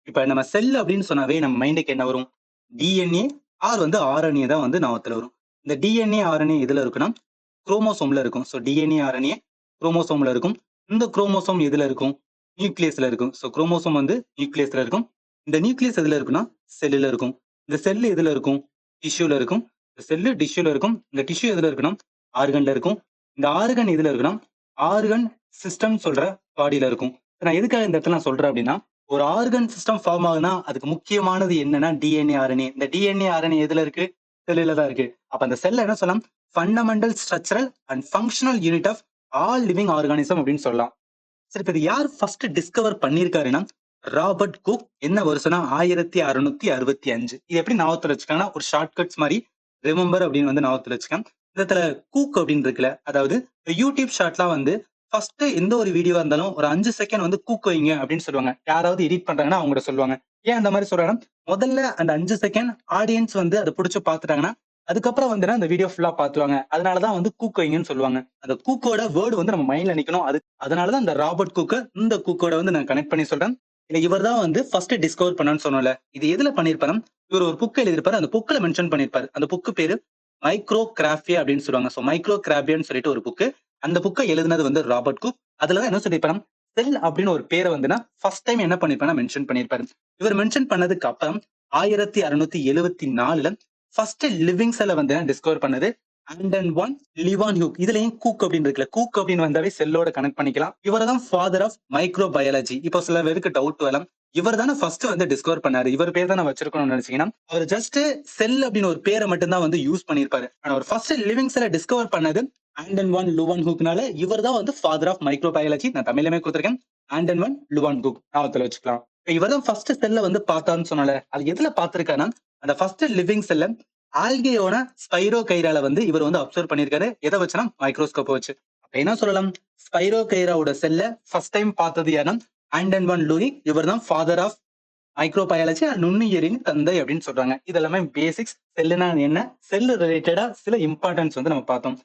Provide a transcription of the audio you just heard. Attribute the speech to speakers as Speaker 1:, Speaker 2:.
Speaker 1: இப்ப நம்ம செல் அப்படின்னு சொன்னாவே நம்ம மைண்டுக்கு என்ன வரும்? டிஎன்ஏ ஆர் வந்து ஆர்என்ஏ தான் வந்து ஞாபகத்துல வரும். இந்த டிஎன்ஏ, ஆர்என்ஏ எதுல இருக்குன்னா, குரோமோசோம்ல இருக்கும். ஸோ டிஎன்ஏ, ஆர்என்ஏ குரோமோசோம்ல இருக்கும். இந்த குரோமோசோம் எதுல இருக்கும்? நியூக்ளியஸ்ல இருக்கும். ஸோ குரோமோசோம் வந்து நியூக்ளியஸ்ல இருக்கும். இந்த நியூக்ளியஸ் எதுல இருக்குன்னா, செல்லுல இருக்கும். இந்த செல் எதுல இருக்கும்? டிஷ்யூல இருக்கும். இந்த செல்லு டிஷ்யூல இருக்கும். இந்த டிஷ்யூ எதுல இருக்குன்னா, ஆர்கன்ல இருக்கும். இந்த ஆர்கன் எதுல இருக்குன்னா, ஆர்கன் சிஸ்டம் சொல்ற பாடியில இருக்கும். நான் எதுக்காக இந்த இடத்துல நான் சொல்றேன் அப்படின்னா, ஒரு ஆர்கன் சிஸ்டம் ஃபார்ம் ஆகுதுன்னா, அதுக்கு முக்கியமானது என்னன்னா டிஎன்ஏ, ஆர்என்ஏ. இந்த டிஎன்ஏ, ஆர்என்ஏ எதுல இருக்கு? செல்லுல தான் இருக்கு. அப்ப அந்த செல்ல என்ன சொல்லலாம்? Fundamental structural and functional unit of all living organism அப்படின்னு சொல்லலாம். சரி, இப்ப இது யார் ஃபர்ஸ்ட் டிஸ்கவர் பண்ணியிருக்காருன்னா, ராபர்ட் குக். என்ன வருஷம்னா 1665. இது எப்படி ஞாபகத்துல வச்சுக்காங்கன்னா, ஒரு ஷார்ட் கட்ஸ் மாரி ரிமெம்பர் அப்படின்னு வந்து ஞாபகத்துல வச்சுக்கலாம். இந்த இடத்துல கூக் அப்படின்னு இருக்குல்ல, அதாவது யூடியூப் ஷார்ட்லாம் வந்து ஃபர்ஸ்ட் எந்த ஒரு வீடியோவா இருந்தாலும் ஒரு 5 செகண்ட் வந்து கூக் வைங்க அப்படின்னு சொல்லுவாங்க. யாராவது எடிட் பண்றாங்கன்னா அவங்கட்ட சொல்லுவாங்க. ஏன் அந்த மாரி சொல்றாங்கன்னா, முதல்ல அந்த 5 செகண்ட் ஆடியன்ஸ் வந்து அத புடிச்சு பார்த்துட்டாங்கன்னா, அதுக்கப்புறம் வந்துனா அந்த வீடியோ ஃபுல்லா பார்த்துருவாங்க. அதனால தான் வந்து கூக் வைங்கன்னு சொல்லுவாங்க. அந்த கூக்கோட வேர்ட் வந்து நம்ம மைண்ட்ல நிக்கணும். அதனாலதான் இந்த ராபர்ட் குக்க இந்த குக்கோட வந்து நான் கனெக்ட் பண்ணி சொல்றேன். இல்ல இவர் தான் வந்து ஃபர்ஸ்ட் டிஸ்கவர் பண்ணான்னு சொன்னோம்ல. இது எதுல பண்ணியிருப்பாரு? இவர் ஒரு புக் எழுதியிருப்பாரு. அந்த புக்ல மென்ஷன் பண்ணியிருப்பாரு. அந்த புக் பேரு மைக்ரோ கிராபியா அப்படின்னு சொல்லுவாங்க. சோ மைக்ரோ கிராபியான்னு சொல்லிட்டு ஒரு புக். அந்த புக்க எழுதினது வந்து ராபர்ட் குக். அதுலதான் என்ன சொல்லியிருப்பாரு? செல் அப்படின்னு ஒரு பேரை வந்துனா ஃபர்ஸ்ட் டைம் என்ன பண்ணிருப்பாரு? மென்ஷன் பண்ணியிருப்பாரு. இவர் மென்ஷன் பண்ணதுக்கு அப்புறம் 1674ல ஃபர்ஸ்ட் லிவிங் செல்ல வந்து டிஸ்கவர் பண்ணது ஆண்டன் ஒன் லிவான் ஹியூக். இதுலயும் கூக் அப்படின்னு இருக்குல்ல, கூக் அப்படின்னு வந்தாவே செல்லோட கனெக்ட் பண்ணிக்கலாம். இவர் தான் ஃபாதர் ஆஃப் மைக்ரோ பயாலஜி. இப்போ சில பேருக்கு டவுட் வரலாம், இவர் தானே ஃபர்ஸ்ட் வந்து டிஸ்கவர் பண்ணாரு, இவர் பேர் தானே வச்சிருக்கணும்னு நினைச்சீங்கன்னா, அவர் ஜஸ்ட் செல் அப்படின்னு ஒரு பேரை மட்டும் தான் வந்து யூஸ் பண்ணிருப்பாரு. ஆனா அவர் ஃபர்ஸ்ட் லிவிங் செல்ல டிஸ்கவர் பண்ணது ஆண்டன் ஒன் லுவான் ஹூக்னால இவர் தான் வந்து ஃபாதர் ஆஃப் மைக்ரோ பயாலஜி. நான் தமிழ்லயுமே கொடுத்திருக்கேன். ஆண்டன் ஒன் லுவான் ஹூக் ஞாபகத்துல வச்சுக்கலாம். இவர் தான் ஃபர்ஸ்ட் செல்ல வந்து பார்த்தான்னு சொன்னால, அது எதுல பார்த்திருக்காருன்னா, அந்த ஃபர்ஸ்ட் லிவிங் செல்ல ஆல்கேயோட ஸ்பைரோ கைரால வந்து இவர் வந்து அப்சர்வ் பண்ணிருக்காரு. எதை வச்சுனா மைக்ரோஸ்கோப் வச்சு. அப்ப என்ன சொல்லலாம்? ஸ்பைரோ கைராவோட செல்ல ஃபர்ஸ்ட் டைம் பார்த்தது யாருன்னா ஆண்டன் வான் லூயி. இவர் தான் ஃபாதர் ஆஃப் மைக்ரோபயாலஜி நுண்ணுயிரின் தந்தை அப்படின்னு சொல்றாங்க. இதெல்லாமே பேசிக்ஸ். செல்லுனா என்ன, செல் ரிலேட்டடா சில இம்பார்ட்டன்ஸ் வந்து நம்ம பார்த்தோம்.